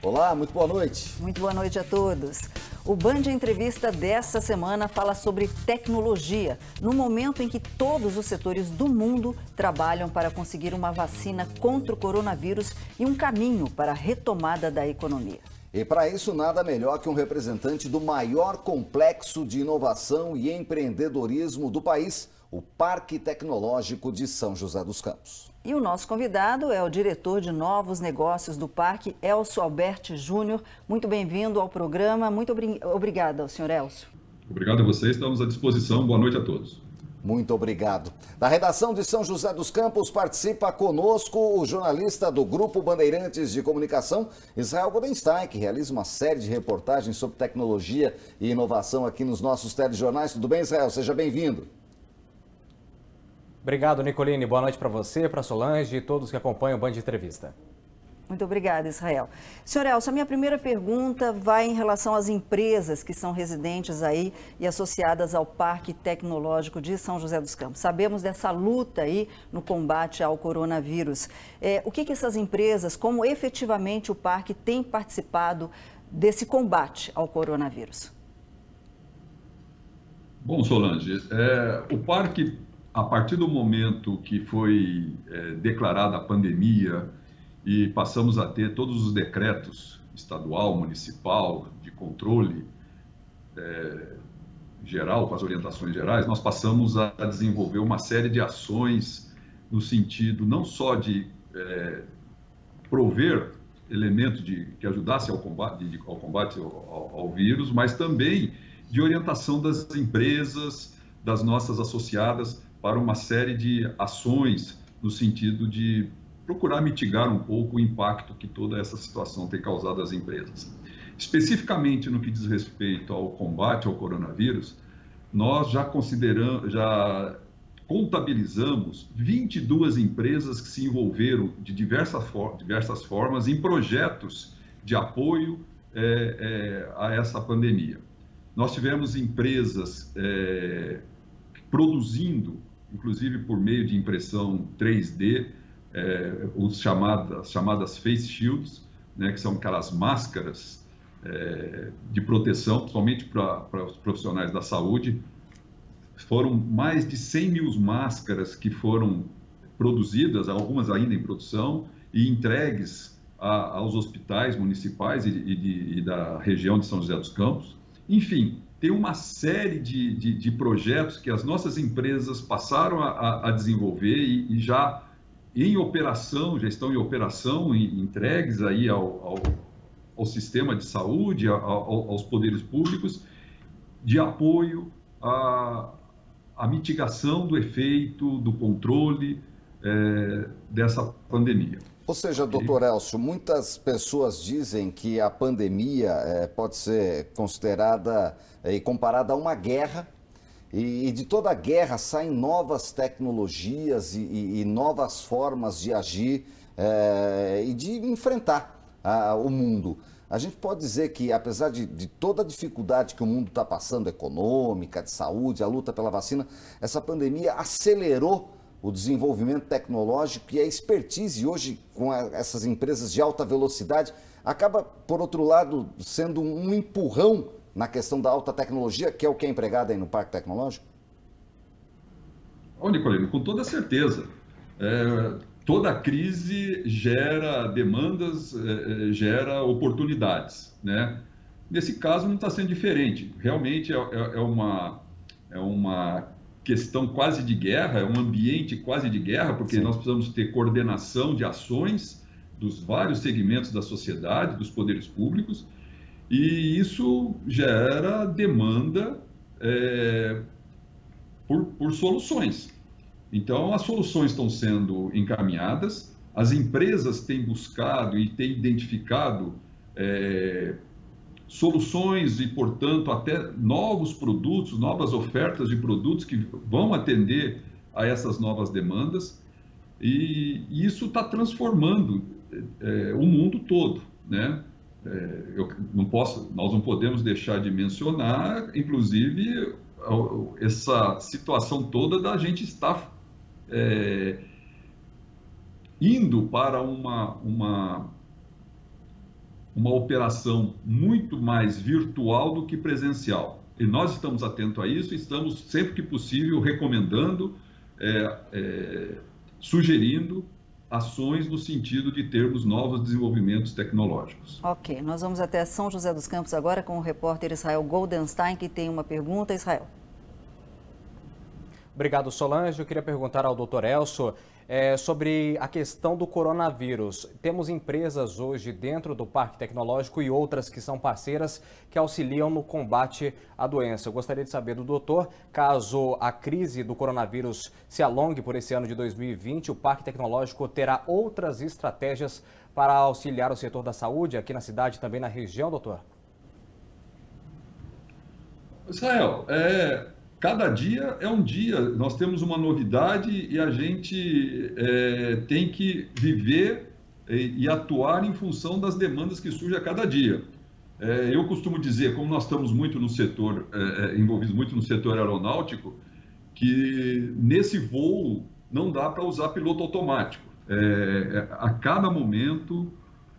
Olá, muito boa noite. Muito boa noite a todos. O Band Entrevista desta semana fala sobre tecnologia, no momento em que todos os setores do mundo trabalham para conseguir uma vacina contra o coronavírus e um caminho para a retomada da economia. E para isso, nada melhor que um representante do maior complexo de inovação e empreendedorismo do país, o Parque Tecnológico de São José dos Campos. E o nosso convidado é o diretor de novos negócios do parque, Elcio Alberti Júnior. Muito bem-vindo ao programa. Muito obrigada, senhor Elcio. Obrigado a vocês, estamos à disposição. Boa noite a todos. Muito obrigado. Da redação de São José dos Campos participa conosco o jornalista do Grupo Bandeirantes de Comunicação, Israel Goldenstein, que realiza uma série de reportagens sobre tecnologia e inovação aqui nos nossos telejornais. Tudo bem, Israel? Seja bem-vindo. Obrigado, Nicoline. Boa noite para você, para Solange e todos que acompanham o Band Entrevista. Muito obrigada, Israel. Senhor Elcio, a minha primeira pergunta vai em relação às empresas que são residentes aí e associadas ao Parque Tecnológico de São José dos Campos. Sabemos dessa luta aí no combate ao coronavírus. O que essas empresas, como efetivamente o parque tem participado desse combate ao coronavírus? Bom, Solange, o parque, a partir do momento que foi declarada a pandemia e passamos a ter todos os decretos estadual, municipal, de controle geral, com as orientações gerais, nós passamos a desenvolver uma série de ações no sentido não só de prover elementos que ajudassem ao combate ao vírus, mas também de orientação das empresas, das nossas associadas, para uma série de ações no sentido de procurar mitigar um pouco o impacto que toda essa situação tem causado às empresas. Especificamente no que diz respeito ao combate ao coronavírus, nós já contabilizamos 22 empresas que se envolveram de diversas formas em projetos de apoio a essa pandemia. Nós tivemos empresas produzindo, inclusive por meio de impressão 3D, as chamadas face shields, né, que são aquelas máscaras de proteção, principalmente para os profissionais da saúde. Foram mais de 100 mil máscaras que foram produzidas, algumas ainda em produção, e entregues aos hospitais municipais e da região de São José dos Campos. Enfim, tem uma série de projetos que as nossas empresas passaram a desenvolver e já em operação, já estão em operação, entregues aí ao sistema de saúde, aos poderes públicos, de apoio à mitigação do efeito, do controle dessa pandemia. Ou seja, doutor Elcio, muitas pessoas dizem que a pandemia pode ser considerada e comparada a uma guerra, e de toda guerra saem novas tecnologias e novas formas de agir e de enfrentar o mundo. A gente pode dizer que, apesar de toda a dificuldade que o mundo está passando, econômica, de saúde, a luta pela vacina, essa pandemia acelerou o desenvolvimento tecnológico e a expertise hoje com essas empresas de alta velocidade acaba, por outro lado, sendo um empurrão na questão da alta tecnologia, que é o que é empregado aí no Parque Tecnológico? Ô, Nicolino, com toda certeza. Toda crise gera demandas, gera oportunidades, né? Nesse caso não está sendo diferente. Realmente é uma questão quase de guerra, é um ambiente quase de guerra, porque Sim. Nós precisamos ter coordenação de ações dos vários segmentos da sociedade, dos poderes públicos, e isso gera demanda por soluções. Então, as soluções estão sendo encaminhadas, as empresas têm buscado e têm identificado soluções e, portanto, até novos produtos, novas ofertas de produtos que vão atender a essas novas demandas, e isso está transformando o mundo todo, né? Nós não podemos deixar de mencionar, inclusive, essa situação toda da gente estar indo para uma uma operação muito mais virtual do que presencial. E nós estamos atentos a isso, estamos sempre que possível recomendando, sugerindo ações no sentido de termos novos desenvolvimentos tecnológicos. Ok, nós vamos até São José dos Campos agora com o repórter Israel Goldenstein, que tem uma pergunta. Israel. Obrigado, Solange. Eu queria perguntar ao Dr. Elcio sobre a questão do coronavírus. Temos empresas hoje dentro do Parque Tecnológico e outras que são parceiras que auxiliam no combate à doença. Eu gostaria de saber do doutor, caso a crise do coronavírus se alongue por esse ano de 2020, o Parque Tecnológico terá outras estratégias para auxiliar o setor da saúde aqui na cidade e também na região, doutor? Israel, cada dia é um dia, nós temos uma novidade e a gente tem que viver e atuar em função das demandas que surgem a cada dia. Eu costumo dizer, como nós estamos muito no setor, envolvidos muito no setor aeronáutico, que nesse voo não dá para usar piloto automático. A cada momento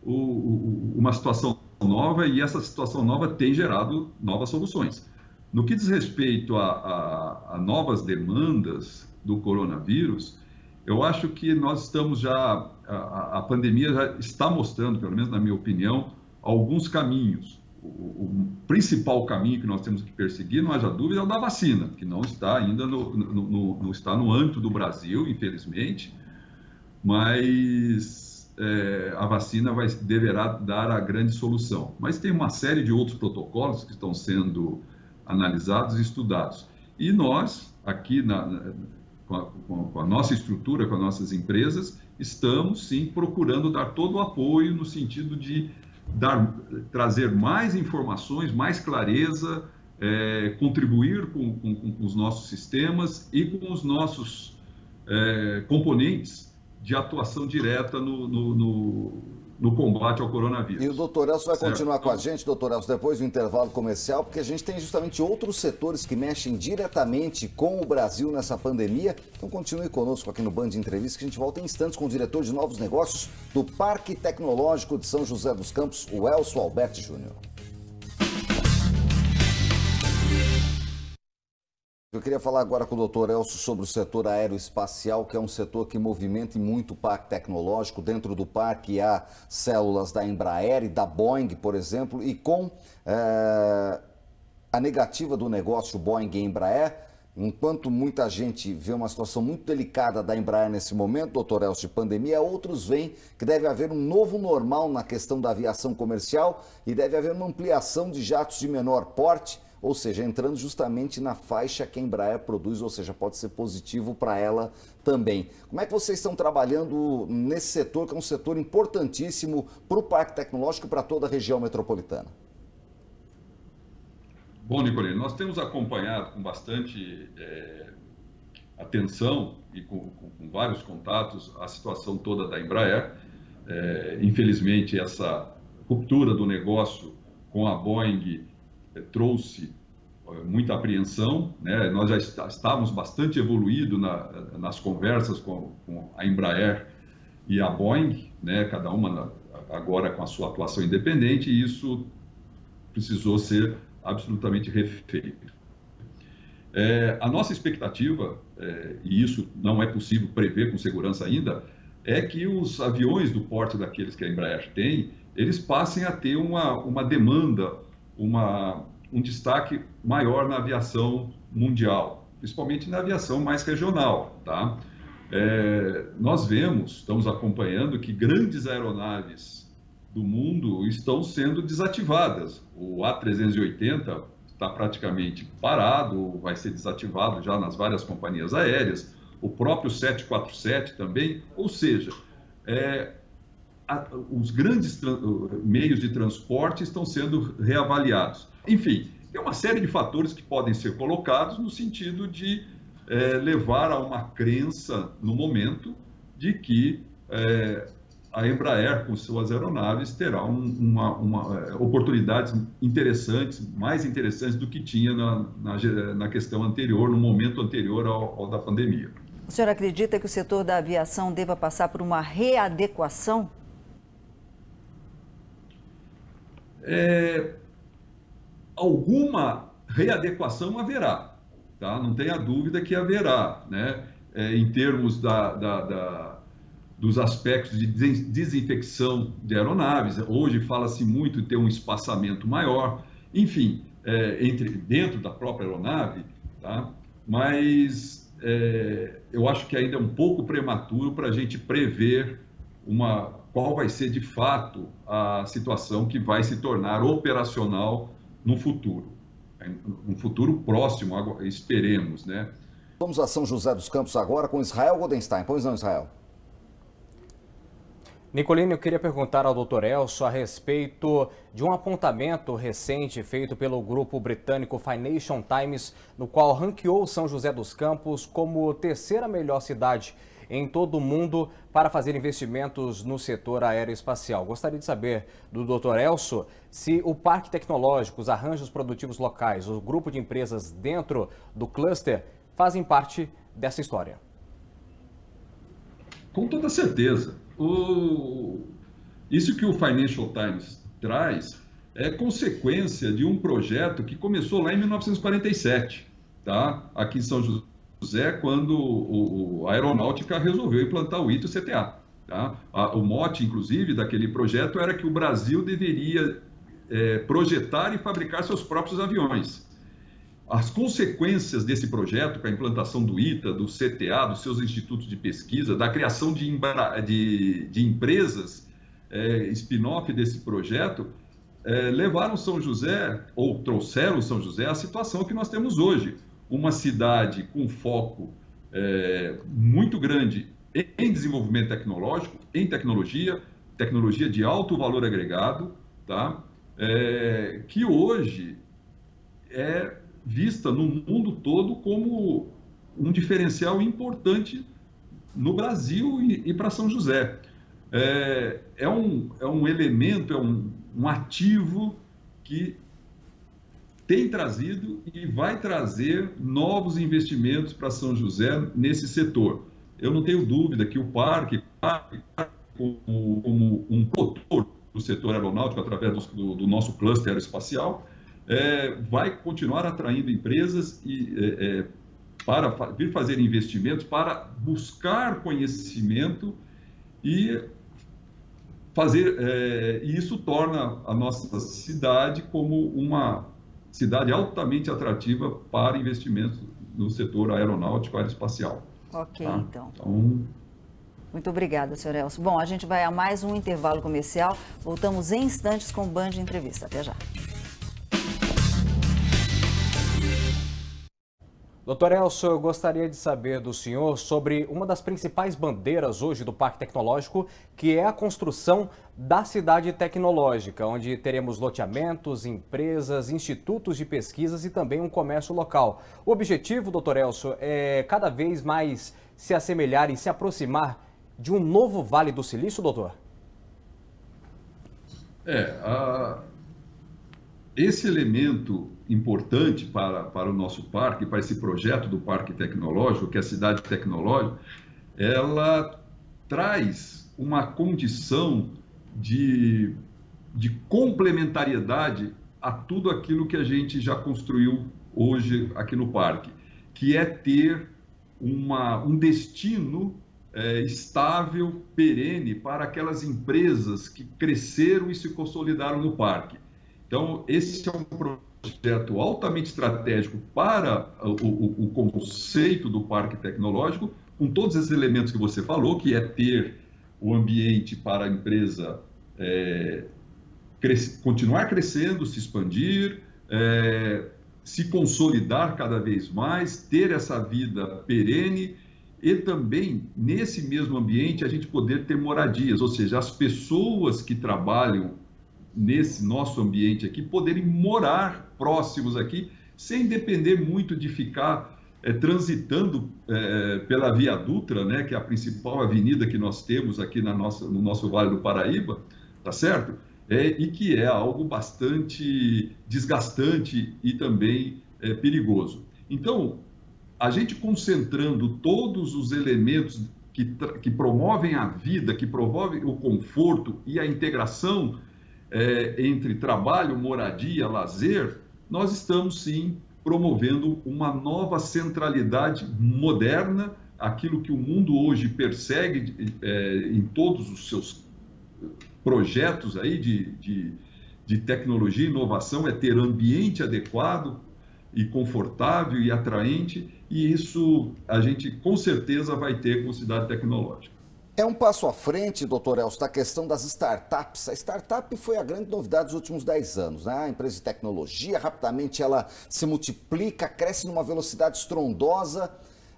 uma situação nova e essa situação nova tem gerado novas soluções. No que diz respeito a novas demandas do coronavírus, eu acho que nós estamos já, a pandemia já está mostrando, pelo menos na minha opinião, alguns caminhos. O principal caminho que nós temos que perseguir, não haja dúvida, é o da vacina, que não está ainda não está no âmbito do Brasil, infelizmente, mas a vacina deverá dar a grande solução. Mas tem uma série de outros protocolos que estão sendo analisados e estudados. E nós, aqui com a nossa estrutura, com as nossas empresas, estamos, sim, procurando dar todo o apoio no sentido de trazer mais informações, mais clareza, contribuir com os nossos sistemas e com os nossos componentes de atuação direta no combate ao coronavírus. E o doutor Elcio vai continuar com a gente, doutor Elcio, depois do intervalo comercial, porque a gente tem justamente outros setores que mexem diretamente com o Brasil nessa pandemia. Então continue conosco aqui no Band Entrevista, que a gente volta em instantes com o diretor de novos negócios do Parque Tecnológico de São José dos Campos, o Elcio Alberti Júnior. Eu queria falar agora com o doutor Elcio sobre o setor aeroespacial, que é um setor que movimenta muito o parque tecnológico. Dentro do parque há células da Embraer e da Boeing, por exemplo, e com a negativa do negócio Boeing e Embraer, enquanto muita gente vê uma situação muito delicada da Embraer nesse momento, doutor Elcio, de pandemia, outros veem que deve haver um novo normal na questão da aviação comercial e deve haver uma ampliação de jatos de menor porte, ou seja, entrando justamente na faixa que a Embraer produz, ou seja, pode ser positivo para ela também. Como é que vocês estão trabalhando nesse setor, que é um setor importantíssimo para o Parque Tecnológico e para toda a região metropolitana? Bom, Nicolino, nós temos acompanhado com bastante atenção e com vários contatos a situação toda da Embraer. Infelizmente, essa ruptura do negócio com a Boeing trouxe muita apreensão, né? Nós já estávamos bastante evoluídos nas conversas com a Embraer e a Boeing, né? Cada uma agora com a sua atuação independente, e isso precisou ser absolutamente refeito. A nossa expectativa, e isso não é possível prever com segurança ainda, é que os aviões do porte daqueles que a Embraer tem, eles passem a ter uma demanda, um destaque maior na aviação mundial, principalmente na aviação mais regional, tá? Nós estamos acompanhando que grandes aeronaves do mundo estão sendo desativadas. O A380 está praticamente parado, vai ser desativado já nas várias companhias aéreas, o próprio 747 também, ou seja, os grandes meios de transporte estão sendo reavaliados. Enfim, tem uma série de fatores que podem ser colocados no sentido de levar a uma crença no momento de que a Embraer, com suas aeronaves, terá oportunidades interessantes, mais interessantes do que tinha na questão anterior, no momento anterior ao da pandemia. O senhor acredita que o setor da aviação deva passar por uma readequação? Alguma readequação haverá, tá? Não tenha dúvida que haverá, né? Em termos dos aspectos de desinfecção de aeronaves. Hoje fala-se muito de ter um espaçamento maior, enfim, dentro da própria aeronave, tá? Mas eu acho que ainda é um pouco prematuro para a gente prever qual vai ser de fato a situação que vai se tornar operacional no futuro. Um futuro próximo, esperemos, né? Vamos a São José dos Campos agora com Israel Goldenstein. Pois não, Israel? Nicolini, eu queria perguntar ao Dr. Elcio a respeito de um apontamento recente feito pelo grupo britânico Financial Times, no qual ranqueou São José dos Campos como terceira melhor cidade em todo o mundo para fazer investimentos no setor aeroespacial. Gostaria de saber do Dr. Elcio se o Parque Tecnológico, os arranjos produtivos locais, o grupo de empresas dentro do cluster fazem parte dessa história. Com toda certeza. Isso que o Financial Times traz é consequência de um projeto que começou lá em 1947, tá? Aqui em São José, quando a aeronáutica resolveu implantar o ITA-CTA. Tá? O mote, inclusive, daquele projeto era que o Brasil deveria projetar e fabricar seus próprios aviões. As consequências desse projeto, com a implantação do ITA, do CTA, dos seus institutos de pesquisa, da criação de empresas spin-off desse projeto, levaram São José, ou trouxeram São José à situação que nós temos hoje. Uma cidade com foco muito grande em desenvolvimento tecnológico, em tecnologia de alto valor agregado, tá? Que hoje é vista no mundo todo como um diferencial importante no Brasil e para São José. É um elemento, um ativo que tem trazido e vai trazer novos investimentos para São José nesse setor. Eu não tenho dúvida que o parque, como um motor do setor aeronáutico, através do nosso cluster aeroespacial, vai continuar atraindo empresas para vir fazer investimentos, para buscar conhecimento e e isso torna a nossa cidade como uma cidade altamente atrativa para investimentos no setor aeronáutico e aeroespacial. Ok, tá? Então... Muito obrigada, Sr. Elcio. Bom, a gente vai a mais um intervalo comercial. Voltamos em instantes com o Band Entrevista. Até já. Dr. Elcio, eu gostaria de saber do senhor sobre uma das principais bandeiras hoje do Parque Tecnológico, que é a construção da cidade tecnológica, onde teremos loteamentos, empresas, institutos de pesquisas e também um comércio local. O objetivo, Dr. Elcio, é cada vez mais se assemelhar e se aproximar de um novo Vale do Silício, doutor? Esse elemento importante para o nosso parque, para esse projeto do Parque Tecnológico, que é a cidade tecnológica, ela traz uma condição de complementariedade a tudo aquilo que a gente já construiu hoje aqui no parque, que é ter um destino estável, perene, para aquelas empresas que cresceram e se consolidaram no parque. Então, esse é um projeto altamente estratégico para o conceito do Parque Tecnológico, com todos esses elementos que você falou, que é ter o ambiente para a empresa continuar crescendo, se expandir, se consolidar cada vez mais, ter essa vida perene e também, nesse mesmo ambiente, a gente poder ter moradias, ou seja, as pessoas que trabalham nesse nosso ambiente aqui, poderem morar próximos aqui, sem depender muito de ficar transitando pela Via Dutra, né, que é a principal avenida que nós temos aqui no nosso Vale do Paraíba, tá certo? E que é algo bastante desgastante e também perigoso. Então, a gente concentrando todos os elementos que promovem a vida, que promovem o conforto e a integração entre trabalho, moradia, lazer, nós estamos sim promovendo uma nova centralidade moderna, aquilo que o mundo hoje persegue em todos os seus projetos aí de tecnologia e inovação, é ter ambiente adequado e confortável e atraente, e isso a gente com certeza vai ter com Cidade Tecnológica. É um passo à frente, doutor Elcio, da questão das startups. A startup foi a grande novidade dos últimos 10 anos, né? A empresa de tecnologia, rapidamente ela se multiplica, cresce numa velocidade estrondosa.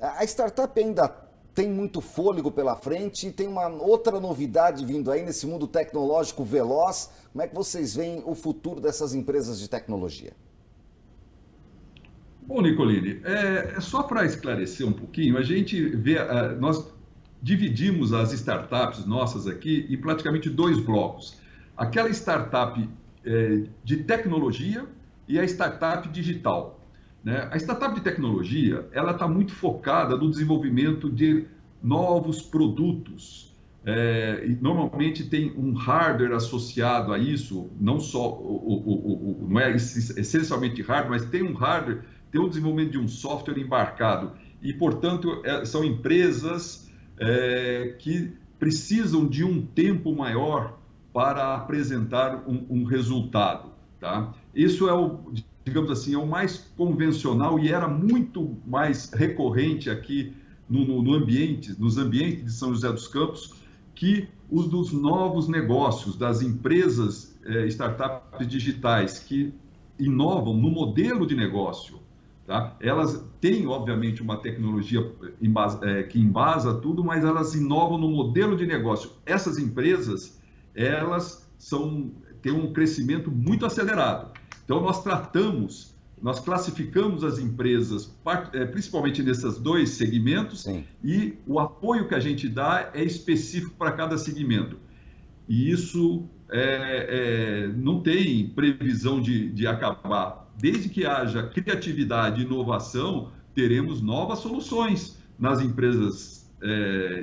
A startup ainda tem muito fôlego pela frente e tem uma outra novidade vindo aí nesse mundo tecnológico veloz. Como é que vocês veem o futuro dessas empresas de tecnologia? Bom, Nicolini, só para esclarecer um pouquinho, a gente vê, nós dividimos as startups nossas aqui em praticamente 2 blocos. Aquela startup de tecnologia e a startup digital, né? A startup de tecnologia, ela está muito focada no desenvolvimento de novos produtos. E normalmente tem um hardware associado a isso, não só, não é essencialmente hardware, mas tem um hardware, tem o desenvolvimento de um software embarcado. E, portanto, são empresas que precisam de um tempo maior para apresentar um resultado, tá? Isso é digamos assim, é o mais convencional e era muito mais recorrente aqui nos ambientes de São José dos Campos que os dos novos negócios, das empresas startups digitais que inovam no modelo de negócio. Tá? Elas têm, obviamente, uma tecnologia que embasa tudo, mas elas inovam no modelo de negócio. Essas empresas, elas têm um crescimento muito acelerado. Então, nós classificamos as empresas, principalmente nesses 2 segmentos, sim, e o apoio que a gente dá é específico para cada segmento. E isso não tem previsão de acabar. Desde que haja criatividade e inovação, teremos novas soluções nas empresas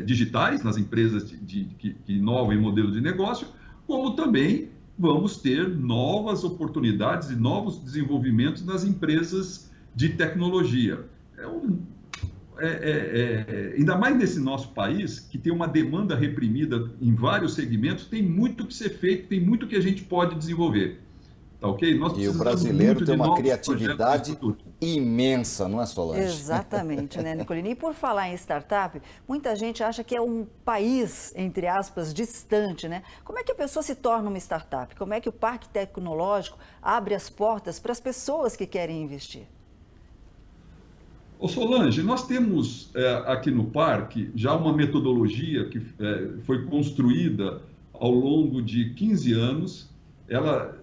digitais, nas empresas que inovam em modelo de negócio, como também vamos ter novas oportunidades e novos desenvolvimentos nas empresas de tecnologia. Ainda mais nesse nosso país, que tem uma demanda reprimida em vários segmentos, tem muito que ser feito, tem muito que a gente pode desenvolver. Tá, okay? E o brasileiro tem uma criatividade imensa, não é, Solange? Exatamente, né, Nicolini? E por falar em startup, muita gente acha que é um país, entre aspas, distante, né? Como é que a pessoa se torna uma startup? Como é que o Parque Tecnológico abre as portas para as pessoas que querem investir? Ô Solange, nós temos aqui no parque já uma metodologia que foi construída ao longo de 15 anos. Ela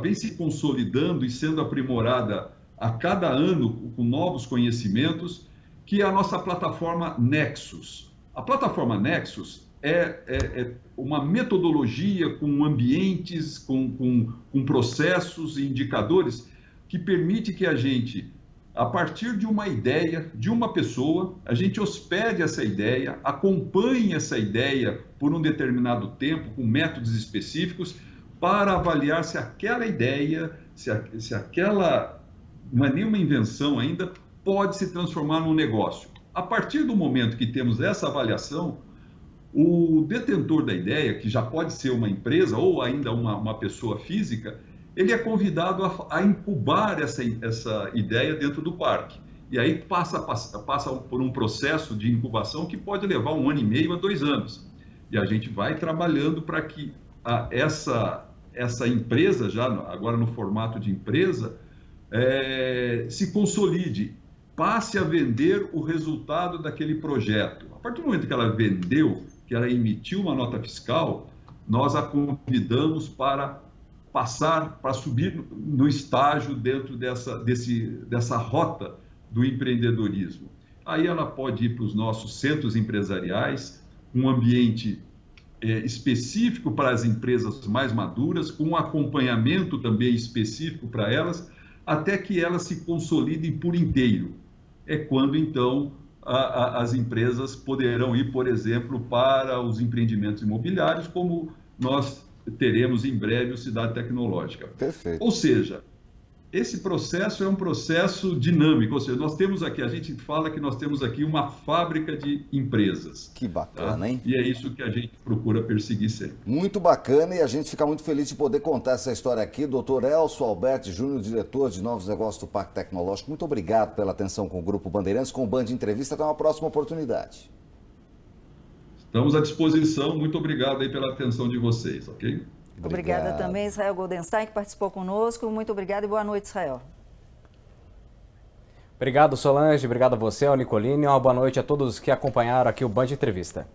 vem se consolidando e sendo aprimorada a cada ano com novos conhecimentos, que é a nossa plataforma Nexus. A plataforma Nexus é uma metodologia com ambientes, com processos e indicadores que permite que a gente, a partir de uma ideia, de uma pessoa, a gente hospede essa ideia, acompanhe essa ideia por um determinado tempo, com métodos específicos, para avaliar se aquela ideia, se aquela, não é nenhuma invenção ainda, pode se transformar num negócio. A partir do momento que temos essa avaliação, o detentor da ideia, que já pode ser uma empresa ou ainda uma pessoa física, ele é convidado a incubar essa ideia dentro do parque. E aí passa por um processo de incubação que pode levar 1 ano e meio a 2 anos. E a gente vai trabalhando para que essa empresa, já agora no formato de empresa, se consolide, passe a vender o resultado daquele projeto. A partir do momento que ela vendeu, que ela emitiu uma nota fiscal, nós a convidamos para subir no estágio dentro dessa rota do empreendedorismo. Aí ela pode ir para os nossos centros empresariais, um ambiente específico para as empresas mais maduras, com um acompanhamento também específico para elas, até que elas se consolidem por inteiro. É quando, então, as empresas poderão ir, por exemplo, para os empreendimentos imobiliários, como nós teremos em breve o Cidade Tecnológica. Perfeito. Ou seja, esse processo é um processo dinâmico, ou seja, nós temos aqui, a gente fala que nós temos aqui uma fábrica de empresas. Que bacana, hein? E é isso que a gente procura perseguir sempre. Muito bacana, e a gente fica muito feliz de poder contar essa história aqui. Dr. Elcio Alberti Júnior, diretor de Novos Negócios do Parque Tecnológico, muito obrigado pela atenção com o Grupo Bandeirantes, com o Band Entrevista. Até uma próxima oportunidade. Estamos à disposição, muito obrigado aí pela atenção de vocês, ok? Obrigada também, Israel Goldenstein, que participou conosco. Muito obrigada e boa noite, Israel. Obrigado, Solange. Obrigado a você, ao Nicolini. Uma boa noite a todos que acompanharam aqui o Band Entrevista.